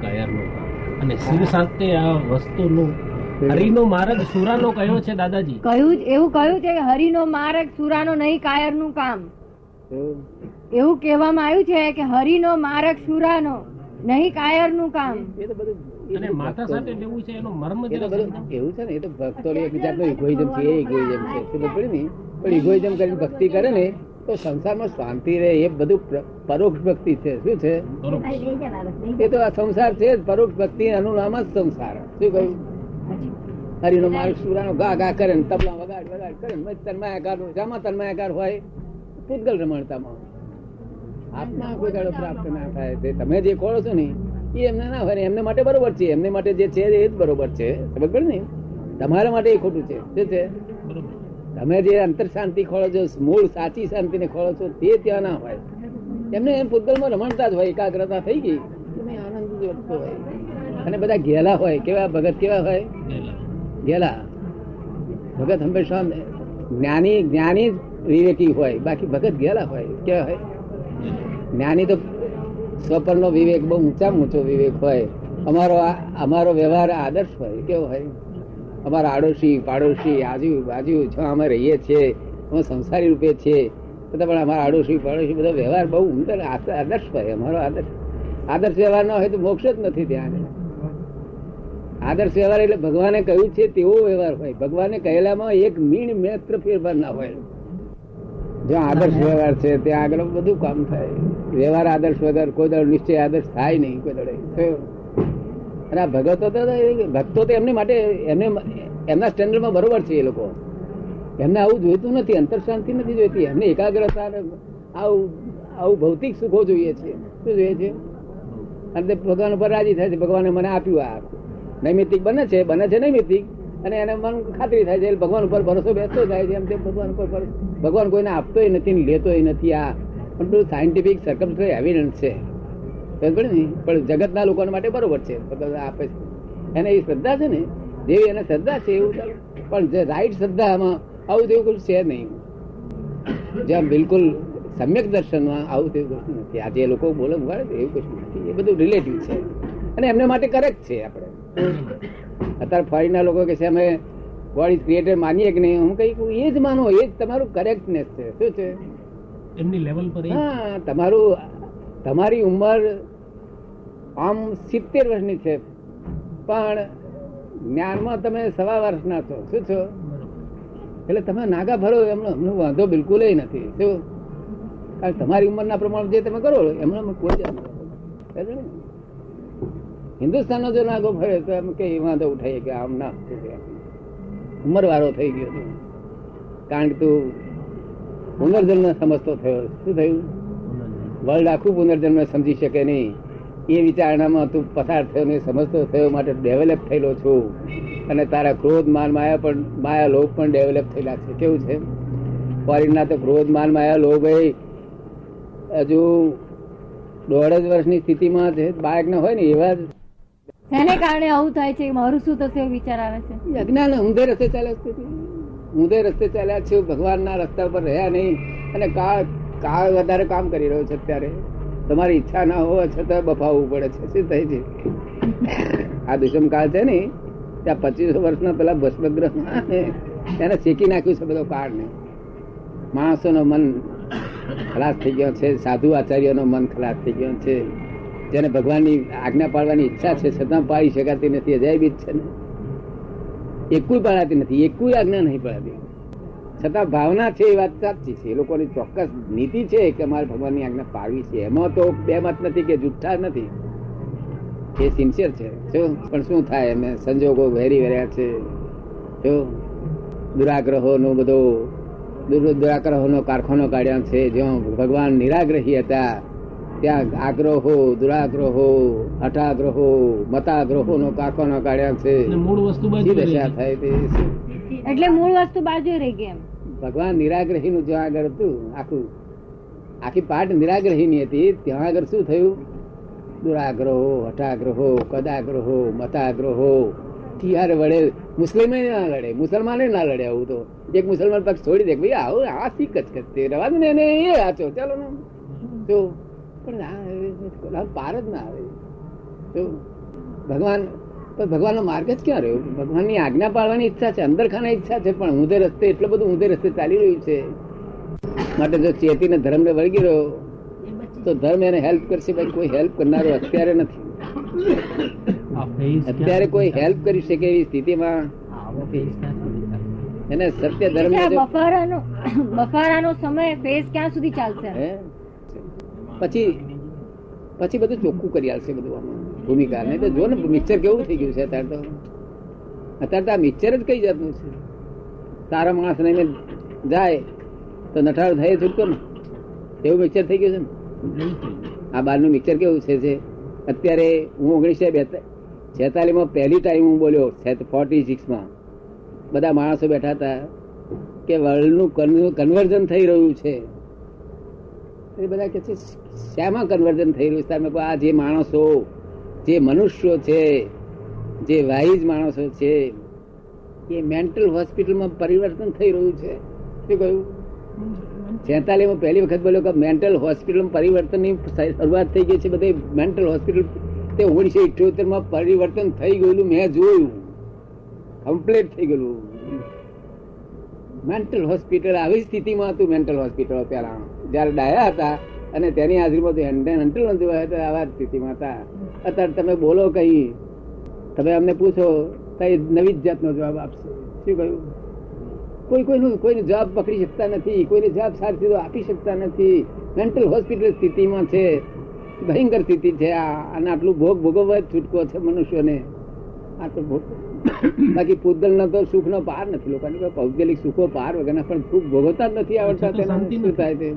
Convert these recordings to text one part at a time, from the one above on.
કાયરનું કામ અને શિવ શાંતિ આ વસ્તુનું હરિનો માર્ગ સુરાનો કયો છે દાદાજી? એવું કહ્યું છે કે હરિનો માર્ગ સુરાનો નહીં કાયરનું કામ. એવું કહેવામાં આવ્યું છે કે હરિનો માર્ગ સુરાનો નહીં કાયરનું કામ. એ તો બધું અને માતા સાથે લેવું છે એનો મર્મ એ તો બધું એવું છે ને. એ તો ભક્તો એક જાતનો ઇગોઇઝમ છે. એ ઇગોઇઝમ છે ખબર પડી ને. પણ ઇગોઇઝમ કરીને ભક્તિ કરે ને તો સંસારમાં શાંતિ રહે. એ બધું પરોક્ષ ભક્તિ છે. શું છે એ? તો આ સંસાર છે જ પરોક્ષ ભક્તિ. એનું નામ જ સંસાર. શું કહ્યું? હરિનો માર્ગ સુરાનો ગા ગા કરે ને તબલા વગાડ વગાડ કરે ને તન્માયાકાર. શામાં તન્માયાકાર હોય? પૂતગલ રમણતામાં. આત્મા કોઈ દાડો પ્રાપ્ત ના થાય. તમે જે કહો છો ને એ એમને ના હોય. એમને માટે બરોબર છે. એમને માટે જે છે એ જ બરોબર છે. ખબર પડે ને? તમારા માટે એ ખોટું છે. શું છે? તમે જે અંતર શાંતિ ખોળો છો, મૂળ સાચી શાંતિ ને ખોળો છો, તે ત્યાં ના હોય. એમને એમ પૂતગલમાં રમણતા જ હોય. એકાગ્રતા થઈ ગઈ આનંદ જ વધતો હોય. અને બધા ઘેલા હોય. કેવા ભગત? કેવા હોય? ઘેલા ભગત હંમેશા જ્ઞાની વિવેકી હોય. બાકી ભગત ઘેલા હોય. કેવા હોય? જ્ઞાની તો સ્વપરનો વિવેક બહુ ઊંચામાં ઊંચો વિવેક હોય. અમારો વ્યવહાર આદર્શ હોય. કેવો હોય? અમારા આડોશી પાડોશી આજુબાજુ છ અમે રહીએ છીએ, અમે સંસારી રૂપે છીએ, છતાં પણ અમારા આડોશી પાડોશી બધો વ્યવહાર બહુ ઊંડો આદર્શ હોય. અમારો આદર્શ વ્યવહાર ના હોય તો મોક્ષ જ નથી. ત્યાં આદર્શ વ્યવહાર એટલે ભગવાને કહ્યું છે તેવો વ્યવહાર હોય. ભગવાને કહેલામાં એક મીણ માત્ર ફેરફાર ના હોય. જ્યાં આદર્શ વ્યવહાર છે ત્યાં આગળ બધું કામ થાય. વ્યવહાર આદર્શ વગર કોઈ દળ નિશ્ચય આદર્શ થાય નહીં કોઈ દળે. અને આ ભક્તો તો એમની માટે એમના સ્ટેન્ડર્ડમાં બરોબર છે. એ લોકો એમને આવું જોઈતું નથી. અંતર શાંતિ નથી જોઈતી. એમને એકાગ્રતા આવું ભૌતિક સુખો જોઈએ છે. શું જોઈએ છે? અને તે ભગવાન ઉપર રાજી થાય છે. ભગવાને મને આપ્યું. આ નૈમિતિક બને છે નૈમિતિક. અને એને મન ખાતરી થાય છે. ભગવાન ઉપર ભરોસો બેસતો જાય છે. એમ તે ભગવાન ઉપર ભગવાન કોઈને આપતોય નથી ને લેતોય નથી. આ પણ પેલું સાયન્ટિફિક સર્કમસ્ટન્સ એવિડન્સ છે. પણ જગતના લોકો માટે બરોબર છે. આપે છે એને એ શ્રદ્ધા છે ને. જેવી એને શ્રદ્ધા છે એવું ચાલુ. પણ જે રાઈટ શ્રદ્ધામાં આવું તેવું કશું છે નહીં. જ્યાં બિલકુલ સમ્યક દર્શનમાં આવું તેવું કશું નથી. આ જે લોકો બોલે ઉગાડે એવું કશું નથી. એ બધું રિલેટિવ છે અને એમને માટે કરેક્ટ છે. આપણે અત્યારે ફોરેનના લોકો કે છે અમે ગોડ ઇઝ ક્રિએટર માનીએ કે નહીં, હું કઈ એ જ માનો. એ જ તમારું કરેક્ટનેસ છે. શું છે? એમની લેવલ પર. હા, તમારી ઉંમર આમ 70 વર્ષની છે પણ જ્ઞાનમાં તમે 1.25 વર્ષના છો. શું છો? એટલે તમે નાગા ભરો એમનો વાંધો બિલકુલ નથી. શું? કારણ તમારી ઉંમરના પ્રમાણે જે તમે કરો એમનો કોઈ જ હિન્દુસ્તાનનો જો નાગો ફરે તો એમ કે વાંધો ઉઠાઈએ કે આમ ના ઉંમર વાળો થઈ ગયો. કારણ કે તું પુનર્જન્મ સમજતો થયો. શું થયું? વર્લ્ડ આખું પુનર્જન્મ સમજી શકે નહીં એ વિચારણામાં તું પસાર થયો ને સમજતો થયો. માટે ડેવલપ થયેલો છું. અને તારા ક્રોધ માન માયા લોભ પણ ડેવલપ થયેલા છે. કેવું છે? ફોરેનના તો ક્રોધ માન માયા લોભ હજુ 1.5 વર્ષની સ્થિતિમાં બાળક ના હોય ને એવા તેને કારણે આવું થાય છે. મારું શું થશે વિચાર આવે છે. અજ્ઞાન ઊંધે રસ્તે ચાલ્યા છે. ભગવાનના રસ્તા પર રહ્યા નહીં. અને કાળ વધારે કામ કરી રહ્યો છે. અત્યારે તમારી ઈચ્છા ના હોવા છતાં બફાવવું પડે છે. શું થાય છે? આ દુષ્મ કાળ છે ને ત્યાં 2500 વર્ષના પેલા ભસ્મગ્રહ એને શેકી નાખ્યું છે બધો કાળ ને. માણસોનો મન ખલાસ થઈ ગયો છે. સાધુ આચાર્યનો મન ખલાસ થઈ ગયો છે. જેને ભગવાનની આજ્ઞા પાડવાની ઈચ્છા છે છતાં પાડી શકાતી નથી. અજાયબી જ છે ને. એકુય પાડાતી નથી. એકુય આજ્ઞા નહીં પડાતી. છતાં ભાવના છે એ વાત સાચી છે. એ લોકોની ચોક્કસ નીતિ છે કે અમારે ભગવાનની આજ્ઞા પાડવી છે. એમાં તો બે મત નથી કે જુઠ્ઠા નથી. એ સિન્સિયર છે. પણ શું થાય? એમ સંજોગો વેરી વર્યા છે. જો દુરાગ્રહોનો બધો દુરાગ્રહોનો કારખાનો કાઢ્યા છે. જ્યાં ભગવાન નિરાગ્રહી હતા ત્યાં આગ્રહો, દુરાગ્રહો, હઠાગ્રહો, મતાગ્રહો નો કારખાનો કાઢ્યા છે. મૂળ વસ્તુ દશા થાય તે એટલે મૂળ વસ્તુ બાજુ રહી ગઈ. ભગવાન નિરાગ્રહી નું જ્યાં આગળ હતું આખી પાઠ નિરાગ્રહી ની હતી. ત્યાં આગળ શું થયું? દુરાગ્રહો, હઠાગ્રહો, કદાગ્રહો, મતાગ્રહો. ત્યારે વડે મુસ્લિમ ના લડે, મુસલમાને ના લડે. આવું તો એક મુસલમાન પક્ષ છોડી દે ભાઈ આવું આ શીખ જ કરતે રવા દે ને એ આચો ચાલો ને તો પણ પાર જ ના આવે. તો ભગવાન પણ ભગવાનનો માર્ગ જ ક્યાં રહ્યો? ભગવાનની આજ્ઞા પાળવાની ઈચ્છા છે, અંદર ખાના ઈચ્છા છે, પણ ઊંધે રસ્તે એટલું બધું ઊંધે રસ્તે ચાલી રહ્યું છે. માટે જો ચેતીને ધર્મને વળગી રહ્યો તો ધર્મ એને હેલ્પ કરશે. ભાઈ કોઈ હેલ્પ કરનારો અત્યારે નથી. અત્યારે કોઈ હેલ્પ કરી શકે એવી સ્થિતિમાં એને સત્ય ધર્મ બફારાનો સમય ફેઝ ક્યાં સુધી ચાલશે? પછી બધું ચોખ્ખું કરી આવશે બધું આમાં ભૂમિકા. નહીં તો જો ને મિક્સર કેવું થઈ ગયું છે અત્યારે તો આ મિક્સર જ કઈ જાતનું છે. સારા માણસ નહીં જાય તો નઠાળ થાય છૂટતો ને એવું મિક્સર થઈ ગયું છે ને. આ બહારનું મિક્સર કેવું છે? અત્યારે હું 1946 પહેલી ટાઈમ હું બોલ્યો 46 બધા માણસો બેઠા હતા કે વર્લ્ડનું કન્વર્ઝન થઈ રહ્યું છે. એ બધા કે છે શામાં કન્વર્ઝન થઈ રહ્યું છે? આ જે માણસો, જે મનુષ્યો છે, જે વાઇઝ માણસો છે, એ મેન્ટલ હોસ્પિટલમાં પરિવર્તન થઈ રહ્યું છે. શું કહ્યું? 46 પહેલી વખત બોલ્યો કે મેન્ટલ હોસ્પિટલમાં પરિવર્તનની શરૂઆત થઈ ગઈ છે. બધી મેન્ટલ હોસ્પિટલ તે 1978 પરિવર્તન થઈ ગયેલું મેં જોયું. કમ્પ્લીટ થઈ ગયેલું. મેન્ટલ હોસ્પિટલ આવી સ્થિતિમાં હતું. મેન્ટલ હોસ્પિટલ પેલા જયારે ડાયા હતા અને તેની હાજરીમાં આવા સ્થિતિમાં હતા. અત્યારે તમે બોલો કઈ, તમે અમને પૂછો કઈ નવી જ જાતનો જવાબ આપશે. શું કહ્યું? કોઈને જવાબ પકડી શકતા નથી, કોઈને જવાબ સારી રીતે આપી શકતા નથી. મેન્ટલ હોસ્પિટલ સ્થિતિમાં છે. ભયંકર સ્થિતિ છે આ. અને આટલું ભોગ ભોગવવા જ છૂટકો છે મનુષ્યને. આટલું ભોગ બાકી પૂતગલનો તો સુખનો પાર નથી. લોકોની ભૌગોલિક સુખો પાર વગરના પણ સુખ ભોગવતા જ નથી આવડતા. તેના શું થાય છે?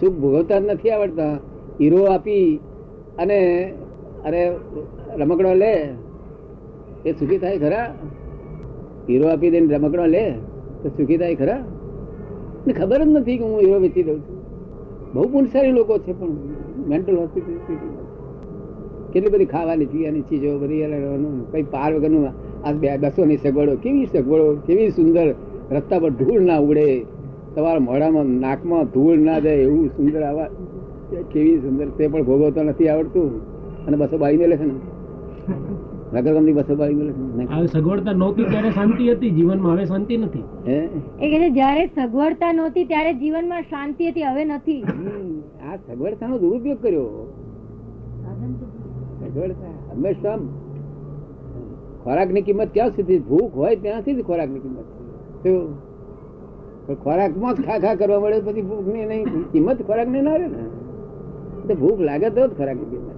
સુખ ભોગવતા જ નથી આવડતા. હીરો આપી અને અરે રમકડો લે એ સુખી થાય ખરા? હીરો આપી દઈને રમકડો લે તો સુખી થાય ખરા? ને ખબર જ નથી કે હું હીરો વેચી દઉં છું. બહુ પુણ્યશાળી લોકો છે પણ મેન્ટલ હોસ્પિટલ કેટલી બધી ખાવાની પીવાની ચીજો બધી કઈ પાર વગરનું. આ 200 ની સગવડો, કેવી સગવડો, કેવી સુંદર. રસ્તા પર ધૂળ ના ઉડે, તમારા મોઢામાં નાકમાં ધૂળ ના જાય એવું સુંદર આવા કેવી સુંદર. તે પણ ભોગવતો નથી આવડતું અને 222 મેલે છે ને નગરગમની 222 મેલે છે. સગવડતા નહોતી ત્યારે શાંતિ હતી જીવનમાં, હવે શાંતિ નથી. એ કે જયારે સગવડતા નહોતી ત્યારે જીવનમાં શાંતિ હતી, હવે નથી. આ સગવડતાનો દુરુપયોગ કર્યો. હંમેશા ખોરાક ની કિંમત ક્યાં સુધી? ભૂખ હોય ત્યાંથી જ ખોરાક ની કિંમત. ખોરાક માં જ ખા કરવા મળે પછી ભૂખ ની નહીં કિંમત. ખોરાક ને ના રહે ને ભૂખ લાગે તો જ ખોરાક ની કિંમત.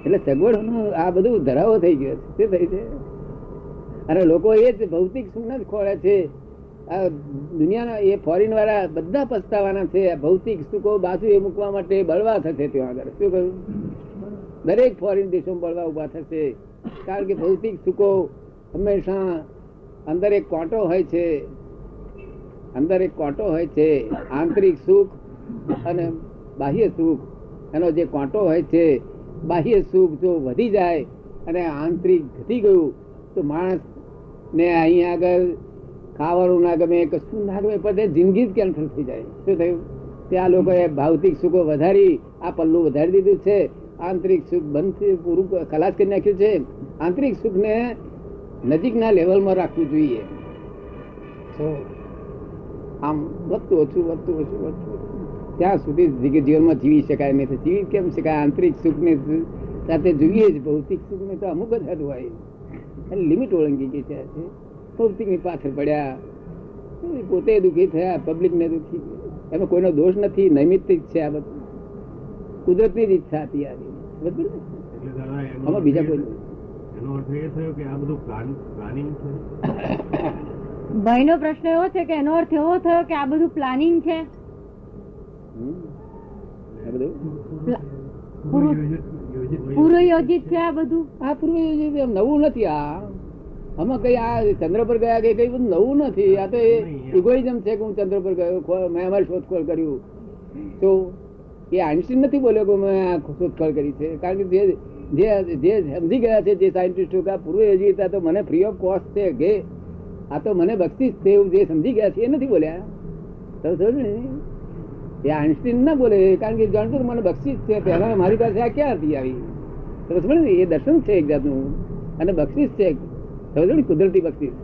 એટલે સગવડ આ બધું ધરાવો થઈ ગયો છે. શું થઈ છે? અને લોકો એ જ ભૌતિક સુખ જ ખોળે છે. આ દુનિયાના એ ફોરેન વાળા બધા પસ્તાવાના છે. ભૌતિક સુખો બાજુ એ મૂકવા માટે બળવા થશે ત્યાં આગળ. શું કહ્યું? દરેક ફોરેન દેશોમાં બળવા ઉભા થશે. કારણ કે ભૌતિક સુખો હંમેશા અંદર એક કોટો હોય છે. અંદર એક કોટો હોય છે. આંતરિક સુખ અને બાહ્ય સુખ. એનો જે કોટો હોય છે, બાહ્ય સુખ જો વધી જાય અને આંતરિક ઘટી ગયું તો માણસ ને અહીંયા આગળ ખાવાનું ના ગમે, કશું ના ગમે, પણ જિંદગી જ કેન્સલ થઈ જાય. શું થયું? ત્યાં લોકોએ ભૌતિક સુખો વધારી આ પલ્લું વધારી દીધું છે. આંતરિક સુખ બંધ પૂરું ખલાસ કરી નાખ્યું છે. આંતરિક સુખ ને નજીકના લેવલમાં રાખવું જોઈએ. આમ વધતું ઓછું ત્યાં સુધી જીવનમાં જીવી શકાય નહીં. જીવી કેમ શકાય? આંતરિક સુખ ને સાથે જોઈએ જ. ભૌતિક સુખ ને તો અમુક જ હદ હોય. લિમિટ ઓળંગી ગઈ છે. ભૌતિક ની પાછળ પડ્યા, પોતે દુઃખી થયા, પબ્લિક ને દુઃખી. એમાં કોઈનો દોષ નથી, નૈમિત્તિક છે. આ બધું કુદરત ની જ ઈચ્છા હતી. આમાં બીજા કોઈ ભાઈ નો પ્રશ્ન એવો છે કે એનો અર્થ એવો થયો કે આ બધું પ્લાનિંગ છે. પૂર્વ યોજિત છે આ બધું. આ પૂર્વ યોજિત નવું નથી. આમાં કઈ આ ચંદ્ર પર ગયા કઈ બધું નવું નથી. આ તો ઇગોઇઝમ છે કે હું ચંદ્ર પર ગયો, મેં અમારી શોધખોળ કર્યું. તો એ આઈન્સ્ટીન નથી બોલ્યો કે મેં આ શોધખોળ કરી છે. કારણ કે જે સમજી ગયા છે જે સાયન્ટિસ્ટો કે પૂર્વ યોજિત તો મને ફ્રી ઓફ કોસ્ટ છે કે આ તો મને બક્ષિસ છે એવું જે સમજી ગયા છે એ નથી બોલ્યા. ને એ આઈન્સ્ટીન ના બોલે કારણ કે જાણતું મને બક્ષિસ છે. પહેલા મારી પાસે આ ક્યાં હતી આવી? સમજ પડે ને? એ દર્શન છે એક જાતનું, અને બક્ષિસ છે, સમજ ને? કુદરતી બક્ષિસ.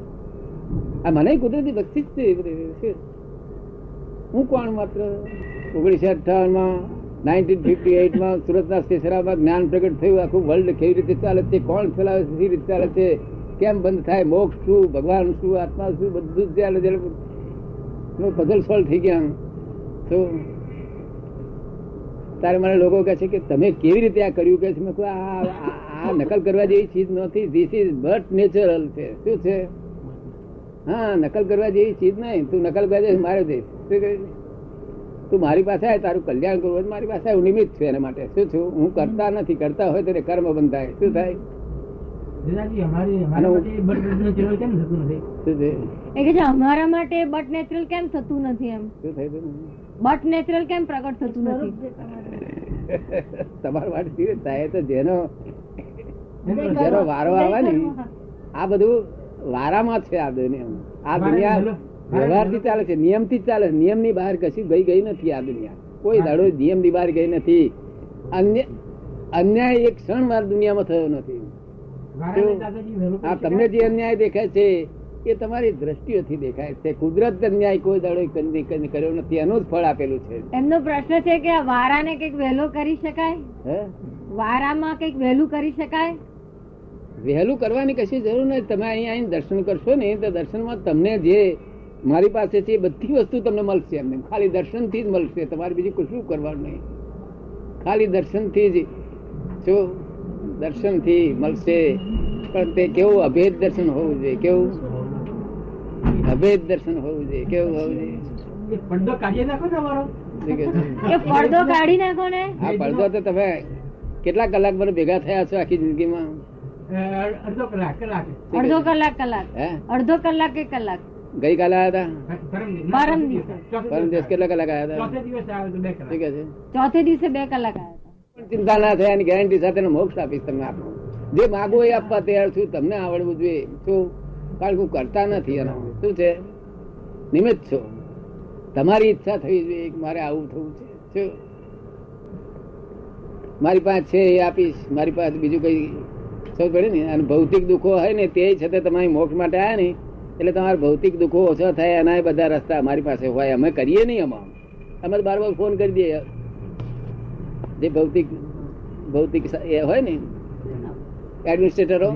આ મને કુદરતી બક્ષિસ છે. હું કોણ માત્ર 1958 1958 સુરતના સ્ટેશનમાં જ્ઞાન પ્રગટ થયું. આખું વર્લ્ડ કેવી રીતે ચાલે છે, કોણ ચલાવે છે, કેવી રીતે ચાલે છે, કેમ બંધ થાય, મોક્ષ શું, ભગવાન શું, આત્મા શું, બધું જ ચાલે. પઝલ સોલ્વ થઈ ગયા. તો તારે મને લોકો કહે છે કે તમે કેવી રીતે આ કર્યું? કે છે મેં કહ્યું આ નકલ કરવા જેવી ચીજ નથી. ધીસ ઇઝ બટ નેચરલ છે. શું છે? હા, નકલ કરવા જેવી ચીજ નહીં. તું નકલ કરવા જઈશ મારે જઈશ. શું કહે? તું મારી પાસે આવે, તારું કલ્યાણ કરવું હોય મારી પાસે આવે, હું નિમિત્ત છું એના માટે. શું છું? હું કરતા નથી. કરતા હોય તો કર્મ બંધાય. શું થાય? એ કે છે અમારા માટે બટ નેચરલ કેમ થતું નથી? એમ શું થાય? બટ નેચરલ કેમ પ્રગટ થતું નથી? તમારા માટે સિરિયસ થાય તો જેનો વારો આવે ને, આ બધું વારામાં છે. આ દુનિયા વ્યવહારથી ચાલે છે, નિયમથી જ ચાલે છે. નિયમ ની બહાર કશી ગઈ નથી આ દુનિયા. કોઈ દાડો નિયમ ની બહાર ગઈ નથી. અન્યાય એક ક્ષણ મારી દુનિયામાં થયો નથી. આ તમને જે અન્યાય દેખાય છે એ તમારી દ્રષ્ટિઓથી દેખાય છે. કુદરત અન્યાય કોઈ દાડો કર્યો નથી. એનું જ ફળ આપેલું છે. એમનો પ્રશ્ન છે કે આ વારાને કઈક વહેલો કરી શકાય? વારામાં કઈક વહેલું કરી શકાય? વહેલું કરવાની કશી જરૂર નથી. તમે અહીંયા આવીને દર્શન કરશો ને તો દર્શનમાં તમને જે મારી પાસે છે એ બધી વસ્તુ તમને મળશે. એમને ખાલી દર્શનથી જ મળશે. તમારે બીજું કશું કરવાનું નહીં. ખાલી દર્શનથી જ દર્શનથી મળશે. પણ તે કેવું અભેદ દર્શન હોવું જોઈએ. કેવું અભેદ દર્શન હોવું જોઈએ. કેવું હોવું જોઈએ? પડદો કાઢી નાખો તમારો. પડદો કાઢી નાખો ને. હા, પડદો તો તમે કેટલા કલાક મને ભેગા થયા છો આખી જિંદગીમાં? અડધો કલાક હે અડધો કલાક કે કલાક. ગઈકાલે આવ્યા પરમ દિવસે કેટલા કલાક આવ્યા ચોથે દિવસે આવે તો 2 કલાક. હતા? ચોથે દિવસે 2 કલાક આવ્યા હતા. ચિંતા ના થાય એની ગેરંટી સાથે મોક્ષ આપીશ તમને. આપો જે માગો એ આપવા તૈયાર છું. તમને આવડવું જોઈએ. શું? કારણ કે હું કરતા નથી. એનો શું છે? નિમિત્ત છો. તમારી ઈચ્છા થવી જોઈએ કે મારે આવું થવું છે. શું? મારી પાસે છે એ આપીશ. મારી પાસે બીજું કઈ સૌ પડે ને. અને ભૌતિક દુઃખો હોય ને તે છતાં તમારી મોક્ષ માટે આવ્યા ને એટલે તમારા ભૌતિક દુઃખો ઓછા થાય એના બધા રસ્તા અમારી પાસે હોય. અમે કરીએ નહીં. અમે તો બાર ફોન કરી દઈએ. જે ભૌતિક એ હોય ને એડમિનિસ્ટ્રેટરો,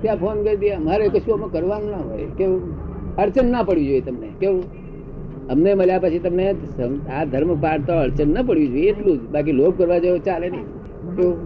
ત્યાં ફોન કરી દે. અમારે કશું અમે કરવાનું ના હોય. કેવું? અડચણ ના પડવી જોઈએ તમને. કેવું? અમને મળ્યા પછી તમને આ ધર્મ પાડતો અડચણ ના પડવી જોઈએ એટલું જ. બાકી લોભ કરવા જેવો ચાલે નહીં. કેવું?